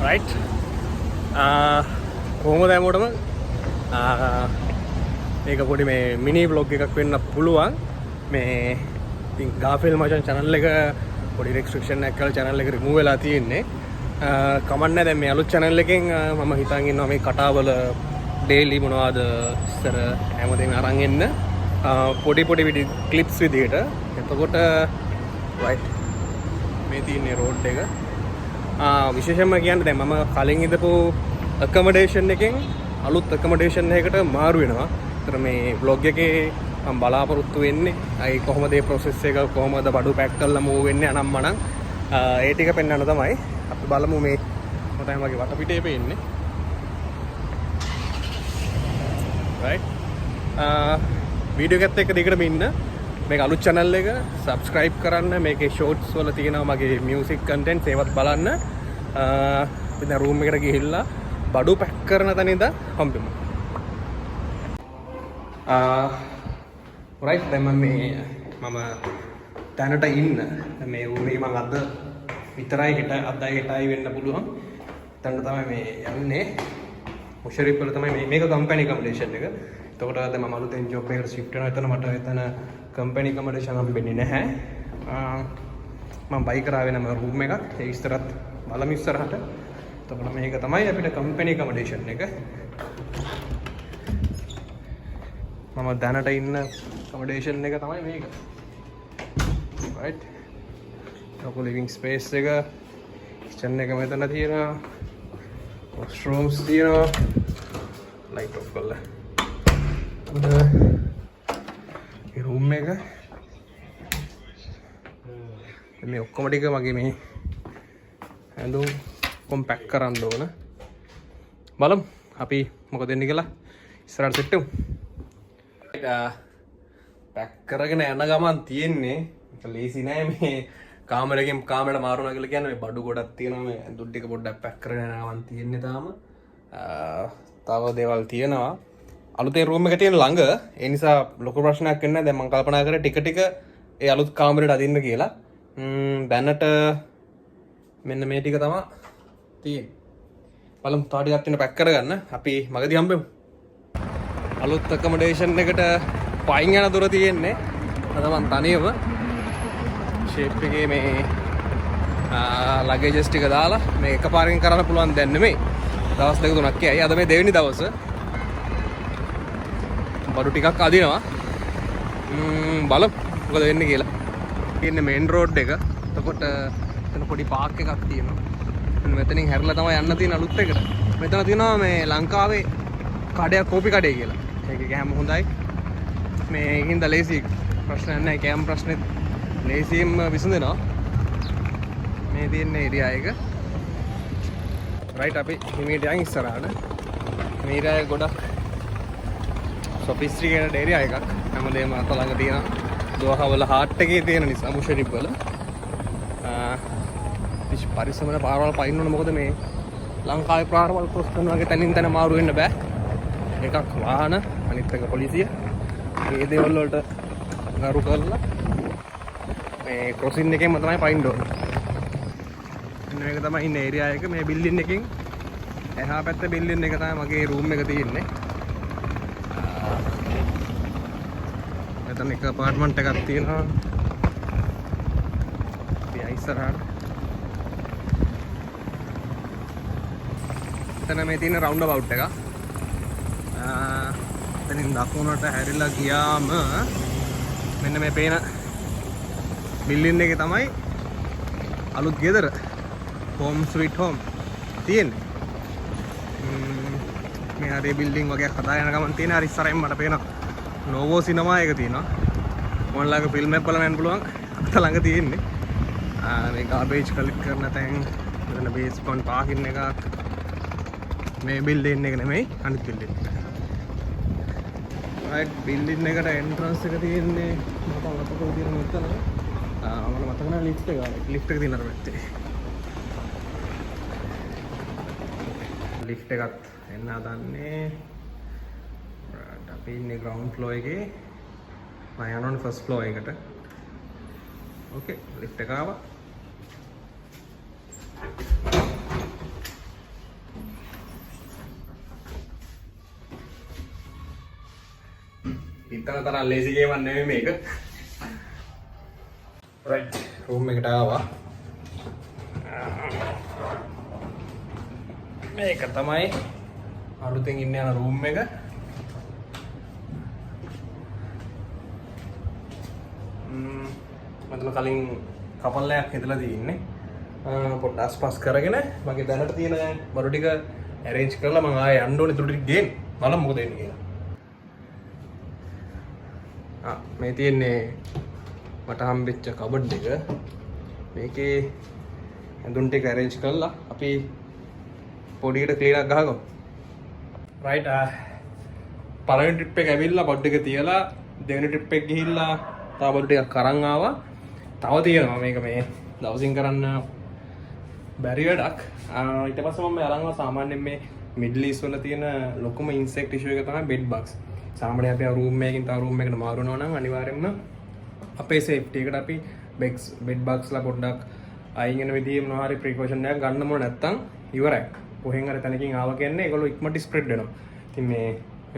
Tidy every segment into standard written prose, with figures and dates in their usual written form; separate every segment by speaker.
Speaker 1: right කොහොමද හැමෝටම මේක පොඩි මේ මිනි vlog එකක් වෙන්න පුළුවන් මේ ඉතින් ගාෆෙල් මචන් channel එක පොඩි restriction එකක් කරලා channel එක remove වෙලා තියෙන්නේ කමන්නේ දැන් මේ අලුත් channel එකෙන් මම හිතන් ඉන්නවා මේ කතාවල daily මොනවද ඉස්සර හැමදේම අරන් එන්න පොඩි clips විදියට එතකොට right මේ තියෙන්නේ road එක විශේෂයෙන්ම කියන්නේ දැන් මම කලින් ඉඳපු accommodation එකෙන් අලුත් accommodation එකකට මාරු වෙනවා. ඒතර මේ vlog එකේ මම බලාපොරොත්තු වෙන්නේ අයි කොහොමද මේ process එක කොහොමද බඩු pack කරලා move වෙන්නේ අනම්මනම් ඒ ටික පෙන්වන්න තමයි අපි බලමු මේ මම මගේ වටපිටේ පෙන්නේ. right වීඩියෝ එකත් එක්ක දිගටම ඉන්න මේක අලුත් channel එක subscribe කරන්න මේකේ shorts වල තියෙනවා මගේ music content ඒවත් බලන්න ඉතින් room එකට ගිහිල්ලා බඩු පැක් කරන තැන ඉඳන් හම්බෙමු right දැන් මම දැනට ඉන්න මේ ඌරේ මම අද විතරයි හෙටයි වෙන්න පුළුවන් දැන් තමයි මේ යන්නේ මුෂරිප් වල තමයි මේක company accommodation එක එතකොට දැන් මම අලුතෙන් job එකකට shift වෙනවා එතන මට එතන company accommodation හම්බෙන්නේ නැහැ මම buy කරාවේ නම් room එකක් ඒ ඉස්සරහත් බලමු ඉස්සරහට එතකොට මේක තමයි අපිට company accommodation එක මම දැනට ඉන්න accommodation එක තමයි මේක right ලොකු living space එක kitchen එක මෙතන තියෙනවා washrooms තියෙනවා light off කරලා මේ room එක මේ ඔක්කොම ටික මගේ මේ ඇඳුම් කොම්පැක් කරන්න ඕන බලමු අපි මොකද වෙන්නේ කියලා ඉස්සරහට සෙට් වෙමු පැක් කරගෙන යන ගමන් තියෙන්නේ ලේසි නෑ මේ කාමරයෙන් කාමරයට මාරුණා කියලා කියන්නේ මේ බඩු ගොඩක් තියෙනවා මේ ඇඳුම් ටික පොඩ්ඩක් පැක් කරගෙන යන ගමන් තියෙන්නේ තාම තව දේවල් තියෙනවා අලුතේ රූම් එක තියෙන ළඟ ඒ නිසා ලොකු ප්‍රශ්නයක් වෙන්නේ නැහැ දැන් මම කල්පනා කරේ ටික ඒ අලුත් කාමරයට අදින්න කියලා දැනට මෙන්න මේ ටික තමයි තියෙන්නේ බලමු තව ටිකක් තියෙන පැක් කරගන්න අපි මගදී හම්බෙමු අලුත් accommodation එකට පයින් යන දොර තියෙන්නේ අද මම තනියම ෂේප් එකේ මේ ලගේජස් ටික දාලා මේ එකපාරකින් කරන්න පුළුවන් දැන් නෙමෙයි දවස් දෙක තුනක් යයි අද මේ දෙවෙනි දවස බඩු ටිකක් අදිනවා බලමු මොකද වෙන්නේ කියලා ඉන්නේ මේන් රෝඩ් එක එතකොට එතන පොඩි පාක් එකක් තියෙනවා මෙතනින් හැරිලා තමයි යන්න තියෙන අලුත් එකට මෙතන තියෙනවා මේ ලංකාවේ කඩයක් කෝපි කඩේ කියලා ඒකේ කෑම හොඳයි මේකින්ද ලේසි ප්‍රශ්නයක් නැහැ කෑම ප්‍රශ්නේ ලේසියෙන්ම විසඳෙනවා මේ තියෙන ඒරියා එක රයිට් අපි හිමීට යන් ඉස්සරහට මේ ඒරියා එක ගොඩක් සොෆිස්ටිකේටඩ් ඒරියා එකක් හැමදේම අත ළඟ තියෙන දෝහවල හාට් එකේ තියෙන නිසා මුෂරිප් වල පරිස්සමන පාරවල් පයින්න ඕන මොකද මේ ලංකාවේ පාරවල් ක්‍රොස් කරන වගේ තනින් තන මාරු වෙන්න බෑ එකක් වාහන අනිත් එක පොලිසිය මේ දේවල් වලට ගරු කරලා මේ ක්‍රොසින් එකෙන්ම තමයි පයින්න ඕන මේක තමයි ඉන්න ඒරියා එක මේ බිල්ඩින් එකෙන් එහා පැත්තේ බිල්ඩින් එක තමයි මගේ රූම් එක තියෙන්නේ මෙතන එක අපාර්ට්මන්ට් එකක් තියෙනවා අපි ඉස්සරහට එතන මේ තියෙන රවුන්ඩ් අබවුට් එක එතනින් දකුණට හැරිලා ගියාම මෙන්න මේ පේන බිල්ඩින් එකේ තමයි අලුත් ගෙදර හෝම් ස්වීට් හෝම් තියෙන්නේ මේ හරිය බිල්ඩින් වගේ හදා යන ගමන් තියෙන හරි ඉස්සරහින් මට පේනවා නෝවෝ සිනමා එක තියෙනවා මොන්ලාගේ ෆිල්ම් එකක් බලන්න යන්න පුළුවන් අත ළඟ තියෙන්නේ මේ ගාබේජ් කලෙක්ට් කරන තැන් මෙතන බේස්මන්ට් පාකින් එකක් මේ බිල්ඩින් එක නෙමෙයි අනිත් බිල්ඩින් එක right බිල්ඩින් එකට එන්ට්‍රන්ස් එක තියෙන්නේ මම අතට තියෙන මෙතන මම මතක නැහැ ලිෆ්ට් එක තියෙන අර පැත්තේ ලිෆ්ට් එකත් එන්න හදන්නේ අපි ඉන්නේ ග්‍රවුන්ඩ් ෆ්ලෝ එකේ මම යනවා ෆස්ට් ෆ්ලෝ එකට ඕකේ ලිෆ්ට් එක ආවා හිතන තරම් ලේසි ගේමක් නෙමෙයි මේක. රයිට් රූම් එකට ආවා. මේක තමයි අලුතෙන් ඉන්න යන රූම් එක. මම කලින් කපල්ලයක් හිතලා තියෙන්නේ. පොඩ්ඩක් අස්පස් කරගෙන මගේ දැනට තියෙන බඩු ටික arrange කරලා මම ආයෙ යන්න ඕනේ තුඩු ටික ගේන්න. බලමු මොකද වෙන්නේ කියලා. මේ තියෙන්නේ මට හම්බෙච්ච කබඩ් එක. මේකේ ඇඳුම් ටික arrange කරලා අපි පොඩියට ක්ලීන් එකක් ගහගමු. රයිට් පළවෙනි ට්‍රිප් එක ඇවිල්ලා බඩ් එක තියලා දෙවෙනි ට්‍රිප් එක ගිහිල්ලා තව බඩු ටිකක් අරන් ආවා. තව තියෙනවා මේක මේ දවසින් කරන්න බැරි වැඩක්. ඊට පස්සේ මම අරන් ආවා සාමාන්‍යයෙන් මේ මිඩල් ඊස්ට් වල තියෙන ලොකුම ඉන්සෙක්ට් ඉෂුව එක තමයි බෙඩ් බග්ස්. සාමාන්‍යයෙන් අපි රූම් එකකින් තව රූම් එකකට මාරු වෙනවා නම් අනිවාර්යයෙන්ම අපේ සේෆ්ටි එකට අපි බෙඩ් බග්ස්ලා පොඩ්ඩක් අයින් වෙන විදිහේ මොනවා හරි ප්‍රිකෝෂන් එකක් ගන්න ඕන නැත්තම් ඉවරයි. කොහෙන් හරි තැනකින් ආවා කියන්නේ ඒගොල්ලෝ ඉක්මනට ස්ප්‍රෙඩ් වෙනවා. ඉතින් මේ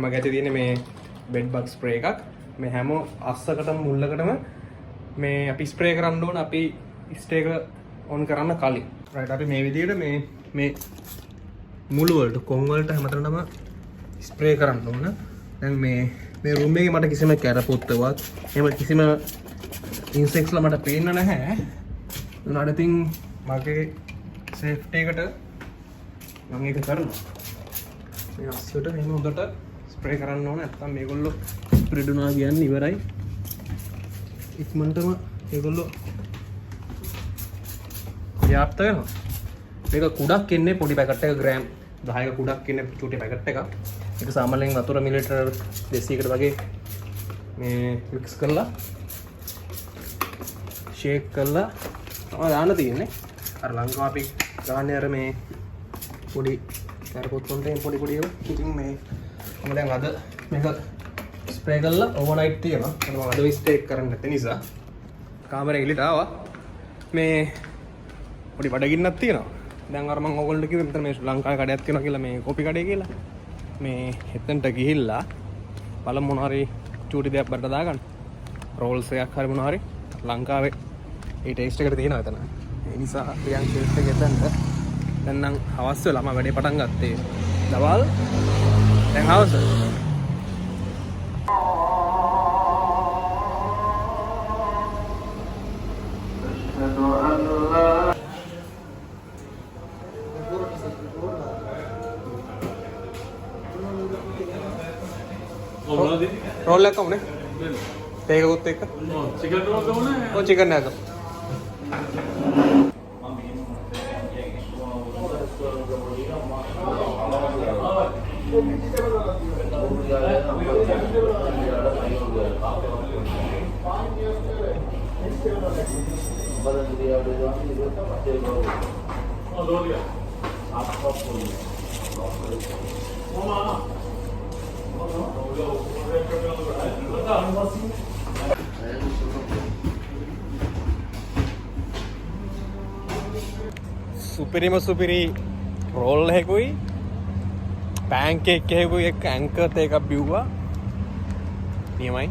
Speaker 1: මගේ ඇත්තේ තියෙන්නේ මේ බෙඩ් බග් ස්ප්‍රේ එකක්. මේ හැම අස්සකටම මුල්ලකටම මේ අපි ස්ප්‍රේ කරන්න ඕන අපි ස්ටේ එක ඔන් කරන්න කලින්. රයිට් අපි මේ විදිහට මේ මුළු වලට කොන් වලට හැමතැනම ස්ප්‍රේ කරන්න ඕන. දැන් මේ රූම් එකේ මට කිසිම කැරපොත්තවත් එහෙම කිසිම ඉන්සෙක්ට්ස්ලා මට පේන්න නැහැ. උනාට ඉතින් මගේ සේෆ්ටි එකට මම ඒක කරනවා. මේ අස්සට එහෙම හොඳට ස්ප්‍රේ කරන්න ඕන. නැත්නම් මේගොල්ලෝ ස්ප්‍රෙඩ් වුණා කියන්නේ ඉවරයි. ඉක්මනටම ඒගොල්ලෝ ව්‍යාප්ත වෙනවා. මේක කුඩක් එන්නේ පොඩි පැකට් එක ග්‍රෑම් 10ක කුඩක් එන්නේ චූටි පැකට් එකක්. ඒක සාමාන්‍යයෙන් වතුර මිලිලීටර් 200කට වගේ මේ මික්ස් කරලා ෂේක් කරලා තමයි දාන්න තියෙන්නේ. අර ලංකාව අපි ගාන්නේ අර මේ පොඩි කරපොත් වලට පොඩි ඒවා. ඉතින් මේ මම දැන් අද මේක ස්ප්‍රේ කරලා ඕවර්නයිට් තියනවා. මම අද ස්ටේක් කරන්න නැති නිසා කාමරේ එළියට ආවා. මේ පොඩි බඩගින්නක් තියෙනවා. දැන් අර මම ඕගොල්ලන්ට කිව්වේ මෙතන මේ ශ්‍රී ලංකාවේ කඩයක් තියෙනවා කියලා මේ කොපි කඩේ කියලා. මේ එතනට ගිහිල්ලා බලමු මොනවා හරි චූටි දෙයක් බඩට දාගන්න. රෝල්ස් එකක් හරි මොනවා හරි ලංකාවේ ඒ ටේස්ට් එකට තියෙනවා එතන. ඒ නිසා ප්‍රියං ටේස්ට් එක එතනට දැන් නම් හවස් වෙලා මම වැඩේ පටන් ගත්තේ. දවල් දැන් හවස. रोल लेका हूँ तेगा कुत्ते का चिकन रोल का होना है वो चिकन है तो සුපිරි රෝල් එකකුයි පෑන්කේක් එකකුයි එක්ක ඇන්කර් එකක් බිව්වා නියමයි.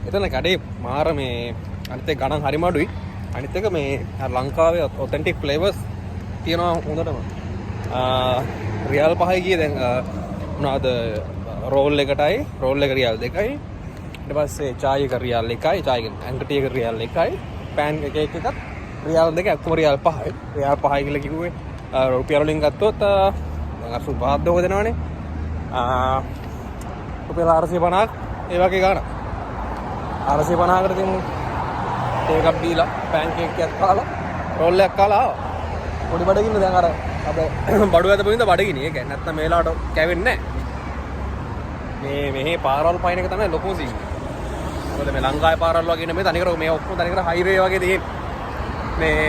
Speaker 1: එතන කඩේ මාර මේ අනිත් එක ගණන් හරිම අඩුයි. අනිත් එක මේ ලංකාවේ ඔතෙන්ටික් ෆ්ලේවර්ස් තියෙනවා හොඳටම. රියල් 5යි ගියේ දැන් මොනවාද රෝල් එකටයි රෝල් එක රියල් 2යි. ඊට පස්සේ චායි එක රියල් 1යි. චායි එක ඇන්කර් ටී එක රියල් 1යි. පෑන් කේක් එකත් රියල් 2 ඔක්කොම රියල් 5යි. රියල් 5යි කියලා කිව්වේ රුපියල් වලින් ගත්තොත් දැන් 85ක් දෝ දෙනවනේ. රුපියල් 450ක් ඒ වගේ ගානක්. 450කට තියමු. ඒකක් දීලා පෑන් කේක් එකක් කාලා රෝල් එකක් කාලා ආවා. පොඩි බඩගින්න දැන් අර අපේ බඩු ඇද පොයින්ද බඩගිනි. ඒක නැත්තම් මේලාට කැවෙන්නේ නැහැ. මෙහි පාරවල් පයින් එක තමයි ලොකුම සීන්. මොකද මේ ලංකාවේ පාරවල් වගේ නෙමෙයි තනිකර මේ ඔක්කොම තනිකර හයිවේ වගේ තියෙන්නේ. මේ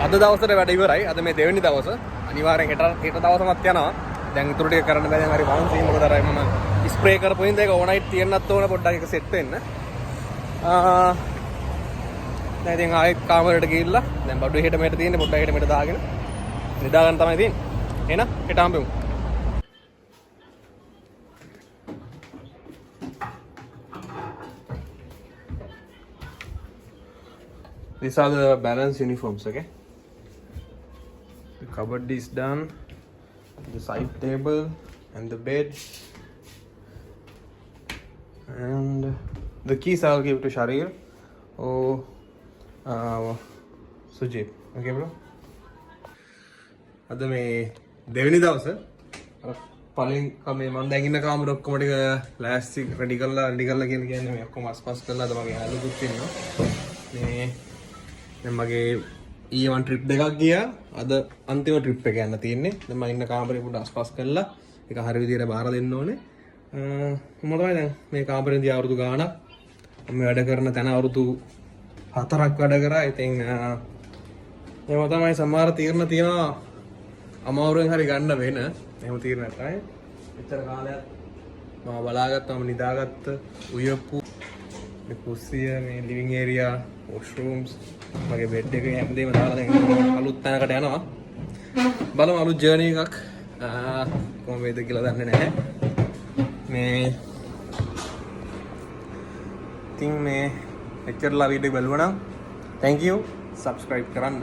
Speaker 1: අද දවසට වැඩ ඉවරයි. අද මේ දෙවෙනි දවස. අනිවාර්යෙන් හෙට දවසමත් යනවා. දැන් ඉතුරු ටික කරන්න බෑ. දැන් හරි වන්සි මොකද අර මම ස්ප්‍රේ කරපු ඉඳන් ඒක ඕනයිට් තියන්නත් ඕන පොඩ්ඩක් එක සෙට් වෙන්න. දැන් ඉතින් ආයෙත් කාමරේට ගිහිල්ලා දැන් බඩු හෙට මෙහෙට තියෙන්නේ පොඩ්ඩක් හෙට මෙහෙට දාගෙන නිදා ගන්න තමයි තියෙන්නේ. එහෙනම් හෙට හම්බෙමු. These are the balance uniforms, okay? The cupboard is done, the side table and the bed, and the keys I'll give to Sharir or Sujit. Okay, bro? අද මේ දෙවෙනි දවස පළවෙනි මේ මම දැන් ඉන්න කාමර ඔක්කොම ටික ලෑස්ති රෙඩි කරලා කියන්නේ මේ ඔක්කොම අස්පස් කරලා අද මගේ යාළුවොත් ඉන්නවා මේ දැන් මගේ ඊවන් ට්‍රිප් දෙකක් ගියා අද අන්තිම ට්‍රිප් එක යන්න තියෙන්නේ දැන් මම ඉන්න කාමරේ පොඩ්ඩක් අස්පස් කරලා ඒක හරි විදියට බාර දෙන්න ඕනේ මම තමයි දැන් මේ කාමරේදී අවුරුදු ගාණක් මම වැඩ කරන තැන අවුරුදු 4ක් වැඩ කරා ඉතින් එහෙම තමයි සමහර තීරණ තියෙනවා අමාරුවෙන් හරි ගන්න වෙන එහෙම තීරණ තමයි එච්චර කාලයක් මම බලාගත්තම නිදාගත්ත උයප්පු මේ කුස්සිය මේ ලිවිං ඒරියා වොෂ්රූම්ස් මගේ බෙඩ් එක හැමදේම දාලා දැන් අලුත් තැනකට යනවා බලමු අලුත් ජර්නි එකක් කොහොම වේද කියලා දන්නේ නැහැ මේ ඉතින් මේ එච්චරලා වීඩියෝ බලුවා නම් thank you subscribe කරන්න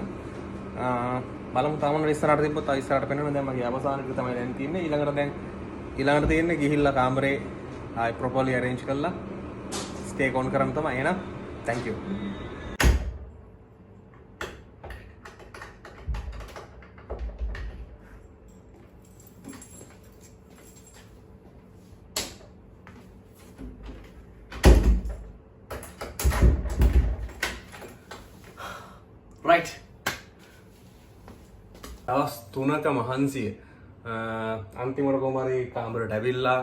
Speaker 1: බලමු තාමන ඉස්සරහට තිබ්බොත් ආයි ඉස්සරහට පෙන්වන්න දැන් මගේ අවසානෙට තමයි දැන් තියෙන්නේ ඊළඟට තියෙන්නේ ගිහිල්ලා කාමරේ ආයි ප්‍රොපර්ලි arrange කරලා ස්ටේක් ඔන් කරන්න තමයි එහෙනම් thank you right දවස් 3ක මහන්සිය අන්තිමට කොහමරි කාමරයට ඇවිල්ලා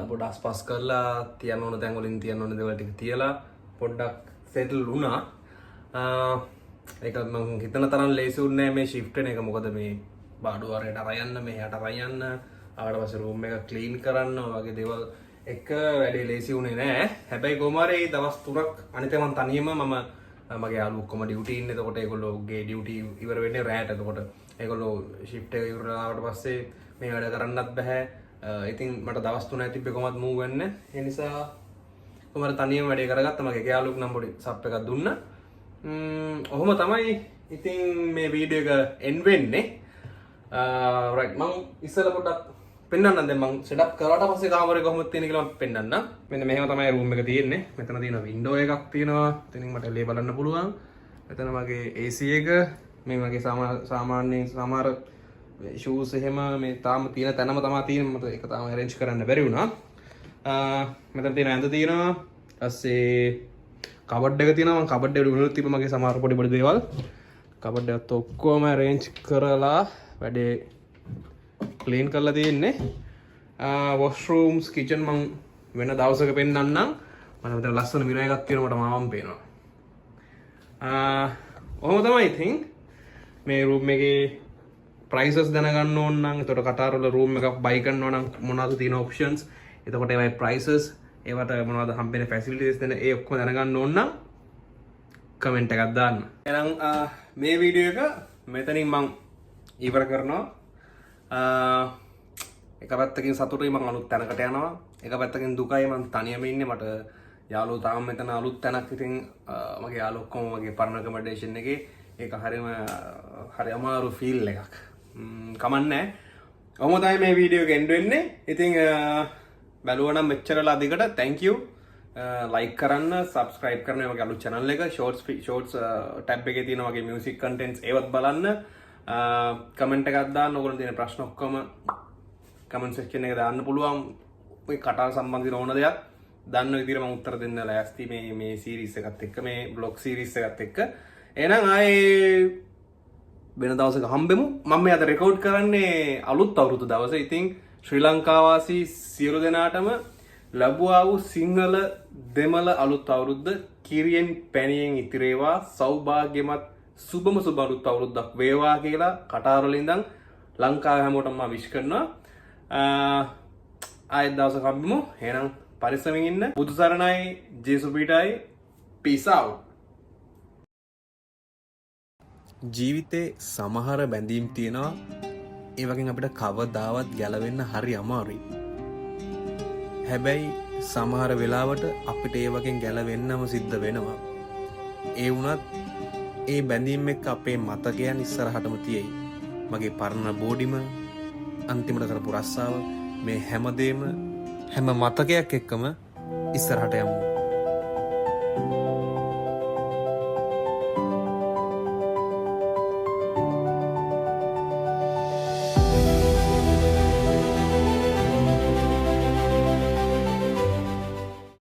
Speaker 1: පොඩ්ඩක් අස්පස් කරලා තියන්න ඕන තැන් වලින් තියන්න ඕන දේවල් ටික තියලා පොඩ්ඩක් සෙටල් වුණා ඒක මම හිතන තරම් ලේසි වුණේ නැහැ මේ shift වෙන එක මොකද මේ බාඩු වරේට අරයන්න මෙහෙට අරයන්න ආවට පස්සේ room එක clean කරන්න වගේ දේවල් එක වැඩි ලේසි වුණේ නැහැ හැබැයි කොහමරි දවස් 3ක් අනිත් මම තනියම මගේ යාළුවෝ ඔක්කොම ඩියුටි ඉන්නේ එතකොට ඒගොල්ලෝගේ ඩියුටි ඉවර වෙන්නේ රැට එතකොට ඒගොල්ලෝ ෂිෆ්ට් එක ඉවර ආවට පස්සේ මේ වැඩ කරන්නත් බෑ ඉතින් මට දවස් 3ක් තිබ්බේ කොහමත් මූව් වෙන්න ඒ නිසා කොහමද තනියම වැඩේ කරගත්තා මගේ යාළුවෙක් නම් පොඩි සප් එකක් දුන්නා ඔහොම තමයි ඉතින් මේ වීඩියෝ එක එන්ඩ් වෙන්නේ රයිට් මම ඉස්සෙල්ලා පොඩ්ඩක් පෙන්නන්න දැන් මම සෙටප් කරාට පස්සේ කාමරේ කොහොමද තියෙන්නේ කියලා මම පෙන්නන්න මෙන්න මෙහෙම තමයි රූම් එක තියෙන්නේ මෙතන තියෙන වින්ඩෝ එකක් තියෙනවා එතනින් මට එළිය බලන්න පුළුවන් මෙතන මගේ AC එක මේ මගේ සාමාන්‍යයෙන් සමහර ෂූස් එහෙම මේ තාම තියෙන තැනම තමයි තියෙන්නේ මට ඒක තාම arrange කරන්න බැරි වුණා මෙතන තියෙන ඇඳ තියෙනවා ඊපස්සේ කබඩ් එක තියෙනවා මම කබඩ් එකට උඩට තිබ්බ මගේ සමහර පොඩි දේවල් කබඩ් එකත් ඔක්කොම arrange කරලා වැඩේ ක්ලීන් කරලා තියෙන්නේ වොෂ්රූම්ස් කිචන් මම වෙන දවසක පෙන්නන්නම් මම මෙතන ලස්සන මිරර් එකක් තියෙනවා මට මාවම් පේනවා ඔහොම තමයි ඉතින් මේ රූම් එකේ ප්‍රයිසස් දැනගන්න ඕන නම් එතකොට කතාර වල රූම් එකක් බයි කරනවා නම් මොනවද තියෙන ඔප්ෂන්ස් එතකොට ඒවයි ප්‍රයිසස් ඒවට මොනවද හම්බෙන ෆැසිලිටිස් දෙන ඒ ඔක්කොම දැනගන්න ඕන නම් කමෙන්ට් එකක් දාන්න එහෙනම් මේ වීඩියෝ එක මෙතනින් මම ඉවර කරනවා එක පැත්තකින් සතුටුයි මම අලුත් තැනකට යනවා එක පැත්තකින් දුකයි මම තනියම ඉන්නේ මට යාළුවෝ තාම මෙතන අලුත් තැනක් ඉතින් මගේ යාළුවෝ ඔක්කොම මගේ පරණ accommodation එකේ ඒක හරි අමාරු ෆීල් එකක් කමන්නේ ඔහොම තමයි මේ වීඩියෝ එක එන්ඩ් වෙන්නේ ඉතින් බලුවා නම් මෙච්චරලා අධිකට thank you like කරන්න subscribe කරන්න මගේ අලුත් channel එක shorts tab එකේ තියෙන මගේ music contents ඒවත් බලන්න කමෙන්ට් එකක් දාන්න ඕගොල්ලෝ තියෙන ප්‍රශ්න ඔක්කොම කමෙන්ට් සෙක්ෂන් එකේ දාන්න පුළුවන් ඔය කතාව සම්බන්ධ ඕන දෙයක් දන්න විදිහට මම උත්තර දෙන්න ලෑස්ති මේ සීරීස් එකත් එක්ක මේ බ්ලොග් සීරීස් එකත් එක්ක එහෙනම් ආයේ වෙන දවසක හම්බෙමු මම මේ අද රෙකෝඩ් කරන්නේ අලුත් අවුරුදු දවසේ ඉතින් ශ්‍රී ලංකා වාසී සියලු දෙනාටම ලැබුවා වූ සිංහල දෙමළ අලුත් අවුරුද්ද කිරියෙන් පැණියෙන් ඉතිරේවා සෞභාග්‍යමත් සුබම සුබ අලුත් අවුරුද්දක් වේවා කියලා කටාරවල ඉඳන් ලංකාවේ හැමෝටම මම විශ් කරනවා ආයෙත් දවසක හම්බෙමු එහෙනම් පරිස්සමින් ඉන්න බුදු සරණයි ජේසු පීඨයි peace out ජීවිතේ සමහර බැඳීම් තියෙනවා ඒ වගේ අපිට කවදාවත් ගැලවෙන්න හරි අමාරුයි හැබැයි සමහර වෙලාවට අපිට ඒ වගේ ගැලවෙන්නම සිද්ධ වෙනවා ඒ වුණත් ඒ බැඳීම් එක්ක අපේ මතකයන් ඉස්සරහටම තියෙයි. මගේ පරණ බෝඩිම, අන්තිමට කරපු රස්සාව, මේ හැමදේම හැම මතකයක් එක්කම ඉස්සරහට යමු.